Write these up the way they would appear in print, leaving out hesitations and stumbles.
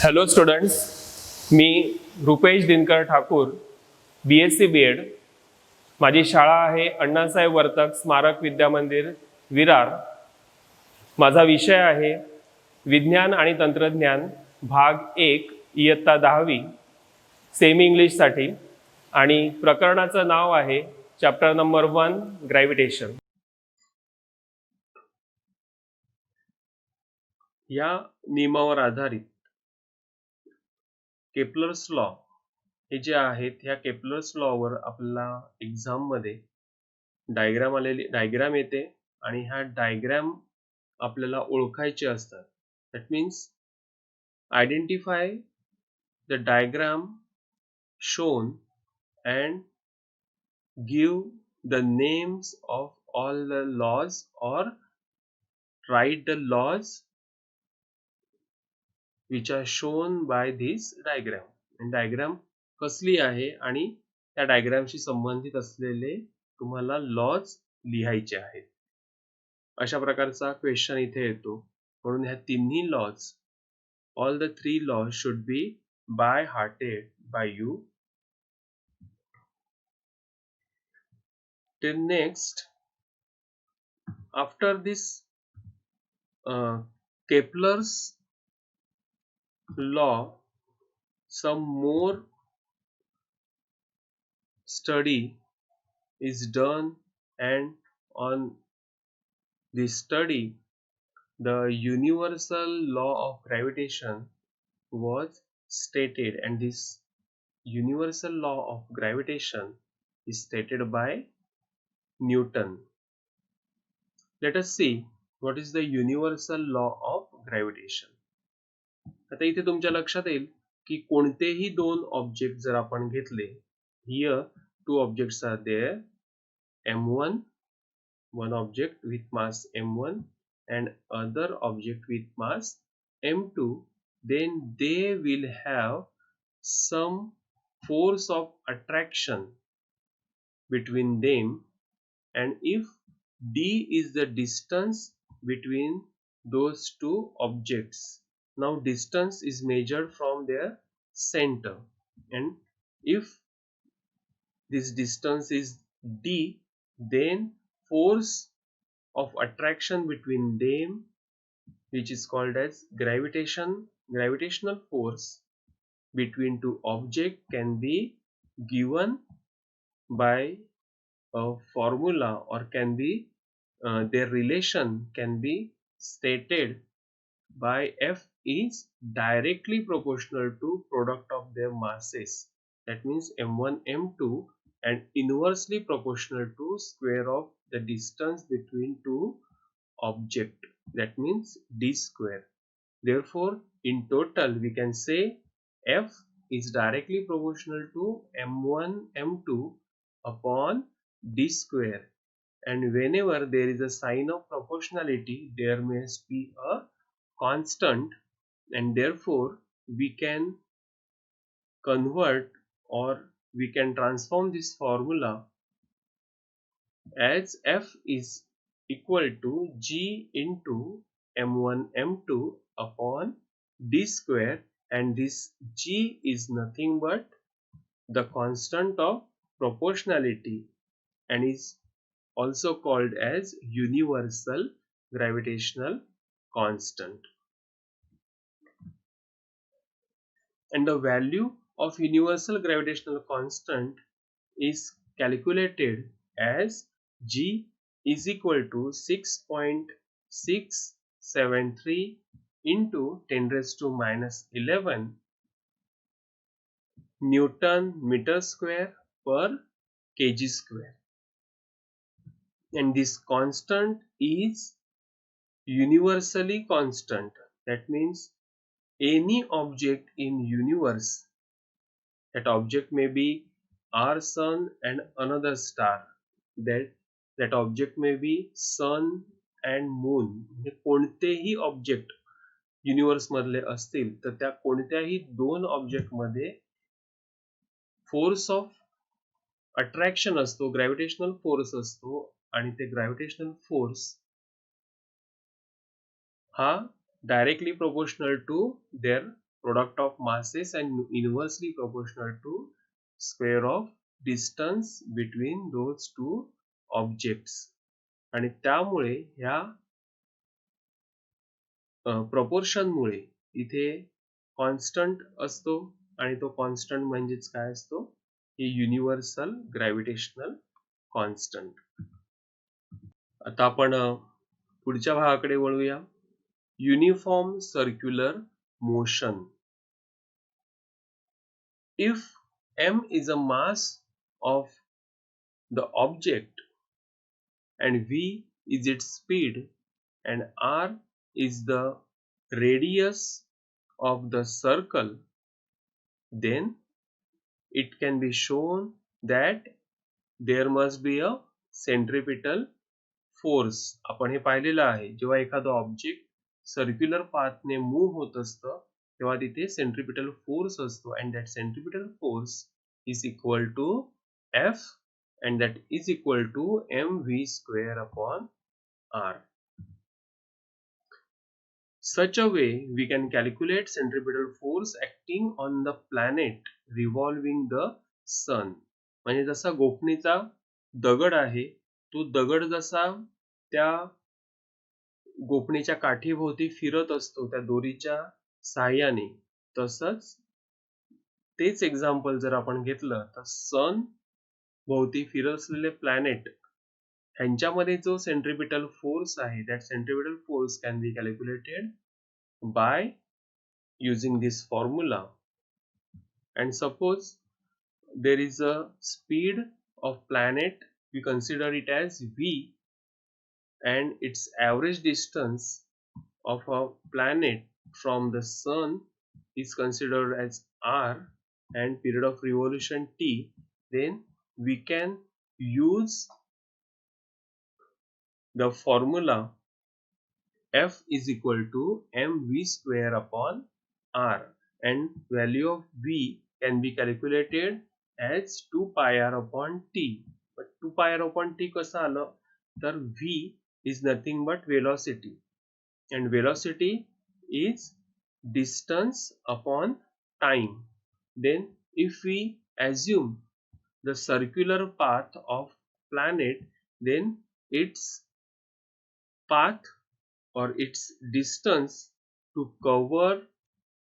Hello students, मी Rupesh Dinkar Thakur, BSc B.Ed. माझी शाळा आहे अण्णासाहेब वर्तक स्मारक विद्यामंदिर विरार. माझा विषय आहे विज्ञान आणि तंत्रज्ञान भाग 1 इयत्ता 10वी सेमी इंग्लिशसाठी, आणि प्रकरणाचं नाव आहे चॅप्टर नंबर 1 ग्रॅव्हिटेशन. या नियमावर आधारित केपलर्स लॉ हे जे आहेत, ह्या केपलर्स लॉवर आपल्याला एक्झाम मध्ये डायग्राम येते आणि ह्या डायग्राम आपल्याला ओळखायचे असतात. That means identify the diagram shown and give the names of all the laws or write the laws which are shown by this diagram. and diagram कसली आहे आणि त्या डायग्रामशी संबंधित असलेले तुम्हाला लॉज लिहायचे आहेत. अशा प्रकारचा क्वेश्चन इथे येतो. म्हणून ह्या तिन्ही laws, all the three laws should be by hearted by you. Till next, after this Kepler's law, some more study is done, and on this study the universal law of gravitation was stated, and this universal law of gravitation is stated by Newton. Let us see what is the universal law of gravitation. आता इथे तुमच्या लक्षात येईल की कोणतेही दोन object जर आपण घेतले, here two objects are there, m1, one object with mass m1 and other object with mass m2, then they will have some force of attraction between them, and if d is the distance between those two objects, now distance is measured from their center, and if this distance is d, then force of attraction between them, which is called as gravitational force between two objects, can be given by a formula, or can be their relation can be stated by F is directly proportional to product of their masses. That means m1 m2 and inversely proportional to square of the distance between two object, that means d square. Therefore in total we can say F is directly proportional to m1 m2 upon d square, and whenever there is a sign of proportionality there must be a constant, and therefore we can convert, or we can transform this formula as F is equal to G into m1 m2 upon d square, and this G is nothing but the constant of proportionality and is also called as universal gravitational constant. And the value of universal gravitational constant is calculated as G is equal to 6.673 into 10 raised to minus 11 Newton meter square per kg square. And this constant is universally constant. That means any object in universe, that object may be our sun and another star, that object may be sun and moon. कोणतेही object universe मधले असतील तर त्या कोणत्याही दोन object मध्ये force of attraction असतो, gravitational force असतो, आणि ते ग्रॅव्हिटेशनल फोर्स हा directly proportional to their product of masses and inversely proportional to square of distance between those two objects. आणि त्यामुळे ह्या proportion मुळे इथे कॉन्स्टंट असतो आणि तो कॉन्स्टंट म्हणजेच काय असतो, ही युनिव्हर्सल ग्रॅव्हिटेशनल कॉन्स्टंट. आता आपण पुढच्या भागाकडे वळूया. Uniform circular motion. If m is a mass of the object and v is its speed and r is the radius of the circle, then it can be shown that there must be a centripetal force. आपण हे पाहिलेलं आहे, जेव्हा एखादं object circular पाथने move होत असतं तेव्हा तिथे centripetal force असतो, and that centripetal force is equal to F, and that is equal to mv square upon r. Such a way we can calculate centripetal force acting on the planet revolving the sun. म्हणजे जसा गोफणीचा दगड आहे, तो दगड जसा त्या गोफणीच्या काठीभोवती फिरत असतो त्या दोरीच्या साहाय्याने, तसंच तेच एक्झाम्पल जर आपण घेतलं तर सन भोवती फिरत असलेले प्लॅनेट ह्यांच्यामध्ये जो सेंट्रिपिटल फोर्स आहे, that centripetal force can be calculated by using this formula. And suppose there is a speed of planet, we consider it as v, and its average distance of a planet from the sun is considered as r, and period of revolution t, then we can use the formula F is equal to mv square upon r, and value of v can be calculated as 2 pi r upon t. But 2 pi r upon t कसं आलं, तर v is nothing but velocity, and velocity is distance upon time. Then if we assume the circular path of planet, then its path or its distance to cover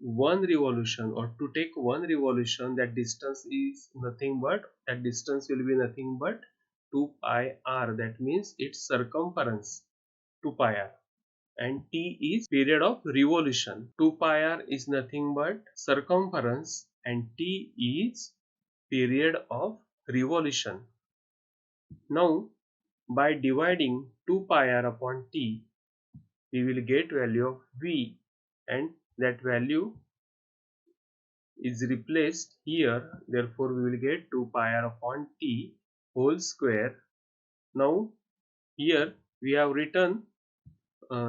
one revolution, or to take one revolution, that distance is nothing but, that distance will be nothing but 2 pi r. That means its circumference 2 pi r, and t is period of revolution. 2 pi r is nothing but circumference and t is period of revolution. Now by dividing 2 pi r upon t, we will get value of v, and that value is replaced here. Therefore we will get 2 pi r upon t whole square. Now here we have written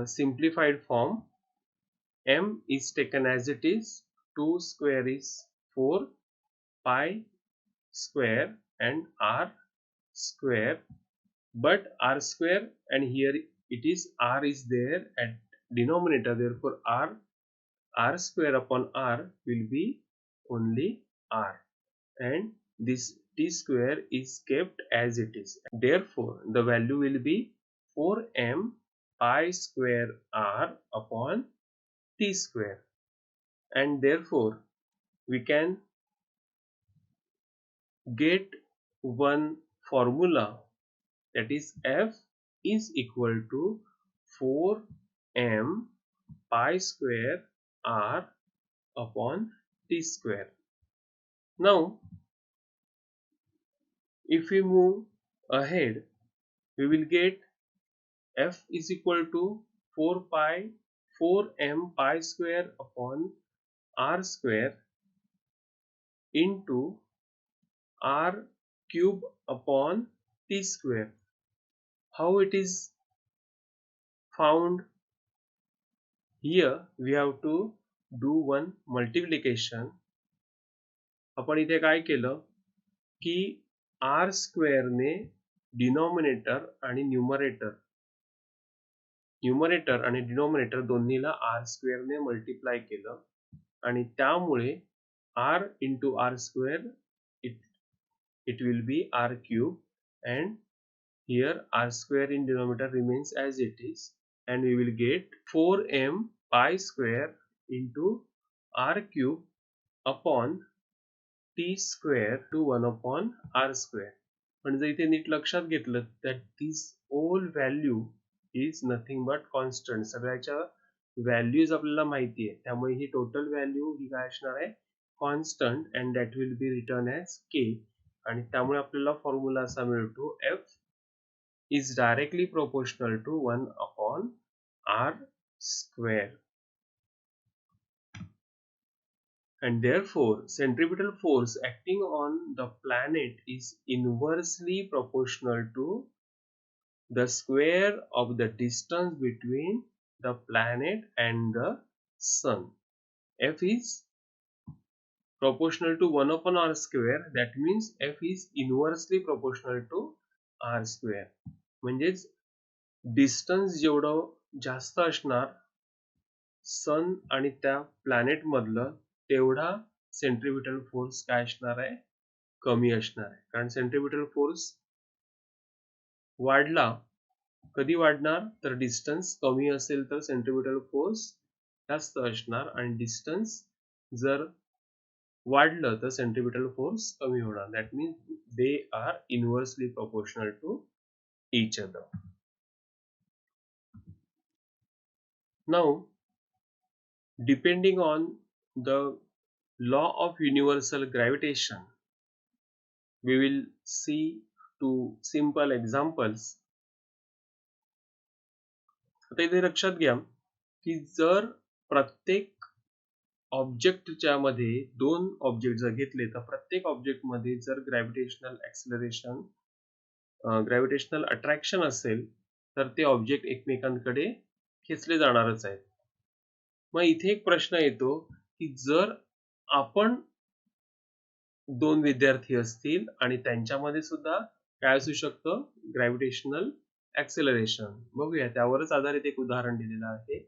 simplified form. M is taken as it is, 2 square is 4, pi square and r square, but r square, and here it is r is there at denominator, therefore r square upon r will be only r, and this t square is kept as it is. Therefore the value will be 4m pi square r upon t square, and therefore we can get one formula, that is F is equal to 4m pi square r upon t square. Now if we move ahead, we will get F is equal to 4m pi square upon r square into r cube upon t square. How it is found? Here we have to do one multiplication. आपण इथे काय केलं की r square ने denominator आणि numerator आणि denominator दोन्हीला r square ने multiply केलं, आणि त्यामुळे r into r square it will be r cube, and here r square in denominator remains as it is, and we will get 4m pi square into r cube upon t square to 1 upon r square. पण जर इथे NEET लक्षात घेतलं that this whole value is nothing but constant, सगळ्याच्या values आपल्याला माहिती आहे, त्यामुळे ही टोटल व्हॅल्यू ही काय असणार आहे, constant, and that will be return as k. आणि त्यामुळे आपल्याला फॉर्म्युला असा मिळतो f is directly proportional to 1 upon r square. And therefore centripetal force acting on the planet is inversely proportional to the square of the distance between the planet and the sun. F is proportional to 1 upon r square, that means f is inversely proportional to r square. म्हणजेच distance जेवढं जास्त असणार सन आणि त्या planet मधलं, तेवढा centripetal force काय असणार आहे, कमी असणार आहे. कारण सेंट्रिपिटल फोर्स वाढला, कधी वाढणार तर डिस्टन्स कमी असेल तर सेंट्रिपिटल फोर्स जास्त असणार, आणि डिस्टन्स जर वाढलं तर सेंट्रिपिटल फोर्स कमी होणार. That means they are inversely proportional to each other. Now, depending on the law of universal gravitation, we will see two simple examples. आता इथे लक्षात घ्या की जर प्रत्येक ऑब्जेक्टच्या मध्ये दोन ऑब्जेक्ट जर घेतले तर प्रत्येक ऑब्जेक्ट मध्ये जर ग्रॅव्हिटेशनल ऍक्सिलरेशन ग्रॅव्हिटेशनल अट्रॅक्शन असेल तर ते ऑब्जेक्ट एकमेकांकडे खेचले जाणारच आहेत. मग इथे एक प्रश्न येतो की जर आपण दोन विद्यार्थी असतील आणि त्यांच्यामध्ये सुद्धा काय असू शकतं, ग्रॅव्हिटेशनल ऍक्सिलरेशन. बघूया, त्यावरच आधारित एक उदाहरण दिलेलं आहे.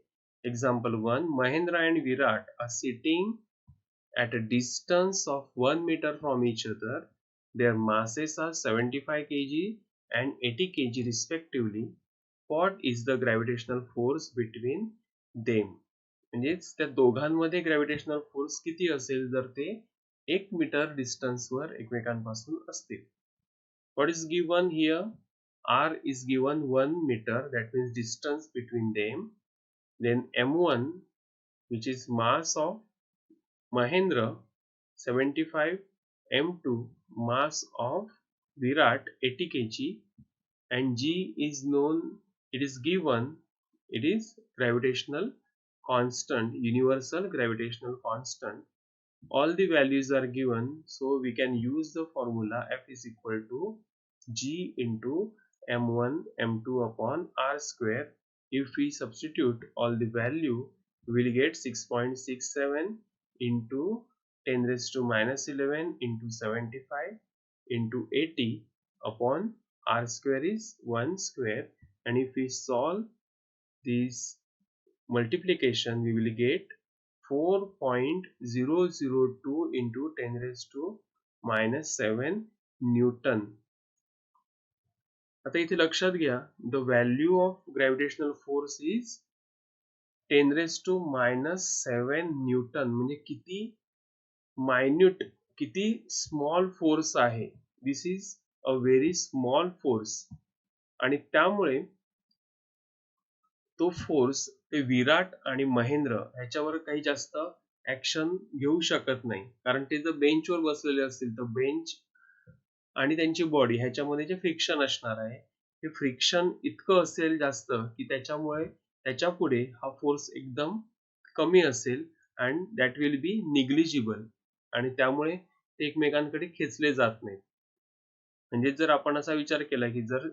Example 1, Mahendra and Virat are sitting at a distance of 1 meter from each other. Their masses are 75 kg and 80 kg respectively. What is the gravitational force between them? म्हणजेच त्या दोघांमध्ये ग्रॅव्हिटेशनल फोर्स किती असेल जर ते 1 मीटर डिस्टन्सवर एकमेकांपासून असतील. What is given here? R is given 1 meter, that means distance between them. Then M1, which is mass of Mahendra, 75, M2, mass of Virat, 80 kg, and G is known, it is given, it is gravitational constant, universal gravitational constant. All the values are given, so we can use the formula F is equal to G into M1 M2 upon R square. If we substitute all the value, we will get 6.67 into 10 raised to minus 11 into 75 into 80 upon r square is 1 square, and if we solve this multiplication we will get 4.002 into 10 raised to minus 7 Newton. आता इथे लक्षात घ्या, the value of gravitational force is 10 raised to minus 7 Newton. म्हणजे किती minute, किती small force आहे. This is a very small force, आणि त्यामुळे तो फोर्स ते विराट आणि महेंद्र ह्याच्यावर काही जास्त ऍक्शन घेऊ शकत नाही. कारण ते जर बेंचवर बसलेले असतील तर बेंच आणि त्यांची बॉडी ह्याच्यामध्ये जे फ्रिक्शन असणार आहे ते फ्रिक्शन इतकं असेल जास्त की त्याच्यामुळे त्याच्या पुढे हा फोर्स एकदम कमी असेल, and that will be negligible, आणि त्यामुळे ते एकमेकांकडे खेचले जात नाहीत. म्हणजे जर आपण असा विचार केला की जर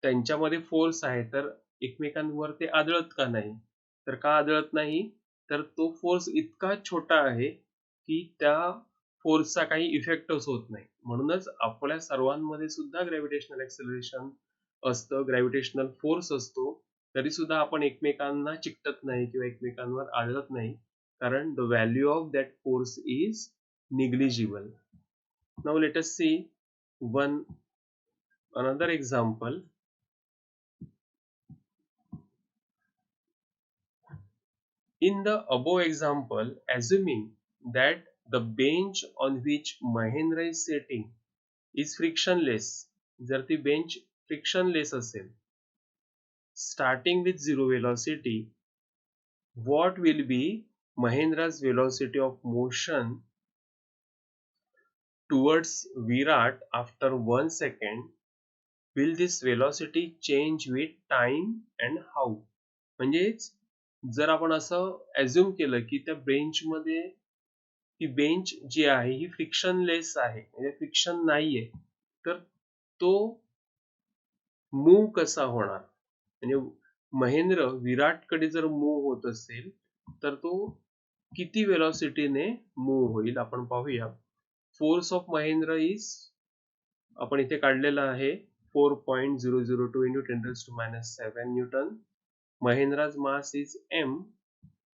त्यांच्यामध्ये फोर्स आहे तर एकमेकांवर ते आदळत का नाही, तर का आदळत नाही, तर तो फोर्स इतका छोटा आहे की त्या फोर्सचा काही इफेक्टच होत नाही. म्हणूनच आपल्या सर्वांमध्ये सुद्धा ग्रॅव्हिटेशनल ऍक्सिलरेशन असतं, ग्रॅव्हिटेशनल फोर्स असतो, तरी सुद्धा आपण एकमेकांना चिकटत नाही किंवा एकमेकांवर आदळत नाही, कारण the value of that force is negligible. Now let us see another example. In the above example, assuming that the bench on which Mahendra is sitting is frictionless, जर ती bench frictionless असेल, starting with zero velocity, what will be Mahendra's velocity of motion towards Virat after 1 second? Will this velocity change with time and how? म्हणजेच जर आपण असं assume केलं की त्या बेंचमध्ये ही बेंच जी आहे ही फ्रिक्शनलेस आहे, म्हणजे फ्रिक्शन नाहीये, तर तो मूव्ह कसा होणार? म्हणजे महेंद्र विराटकडे जर मूव्ह होत असेल तर तो किती वेलॉसिटीने मूव्ह होईल आपण पाहूया. फोर्स ऑफ महेंद्र इज आपण इथे काढलेला आहे 4.002 into 10⁻⁷ Newton. Mahendra's mass is m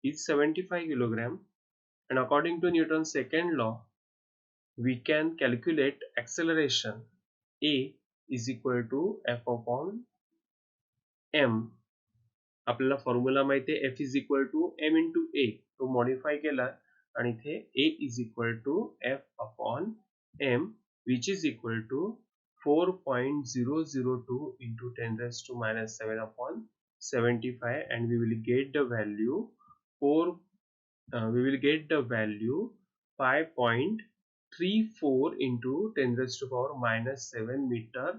is 75 kilogram, and according to Newton's second law we can calculate acceleration a is equal to f upon m. आपल्याला फॉर्म्युला माहिती आहे f is equal to m into a, तो modify केला आणि इथे a is equal to f upon m, which is equal to 4.002 into 10⁻⁷ upon 75, and we will get the value 5.34 into 10⁻⁷ meter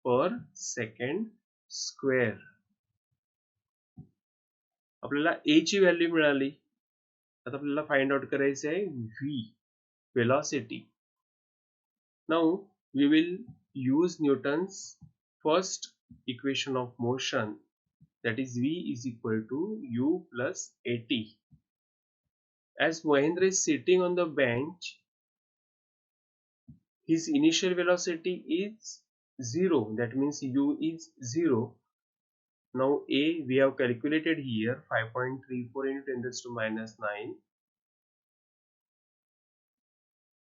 per second square. आपल्याला a ची value मिळाली. आता आपल्याला find out करायचे आहे v, velocity. Now we will use Newton's first equation of motion, that is v is equal to u plus at. As Mahendra is sitting on the bench, his initial velocity is 0, that means u is 0. Now a we have calculated here 5.34 into 10⁻⁹.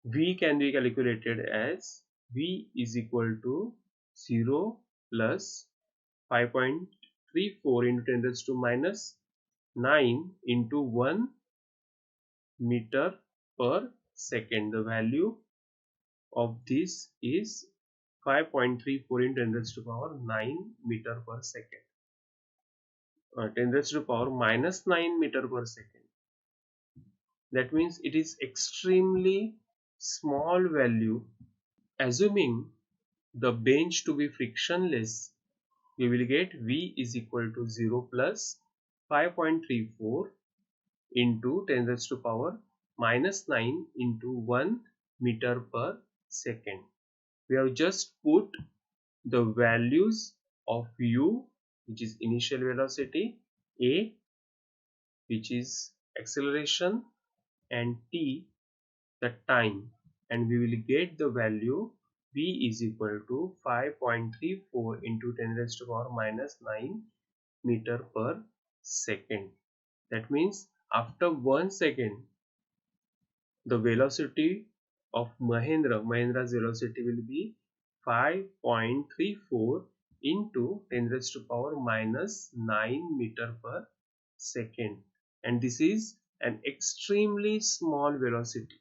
V can be calculated as v is equal to 0 plus 5.34 into 10⁻⁹ into 1 meter per second. The value of this is 5.34 into 10⁻⁹ meter per second. 10⁻⁻9 meter per second. That means it is extremely small value. Assuming the bench to be frictionless, we will get v is equal to 0 plus 5.34 into 10⁻⁻9 into 1 meter per second. We have just put the values of u, which is initial velocity, a, which is acceleration, and t, the time, and we will get the value v is equal to 5.34 into 10⁻⁹ meter per second. That means after 1 second the velocity of Mahendra's velocity will be 5.34 into 10⁻⁹ meter per second, and this is an extremely small velocity.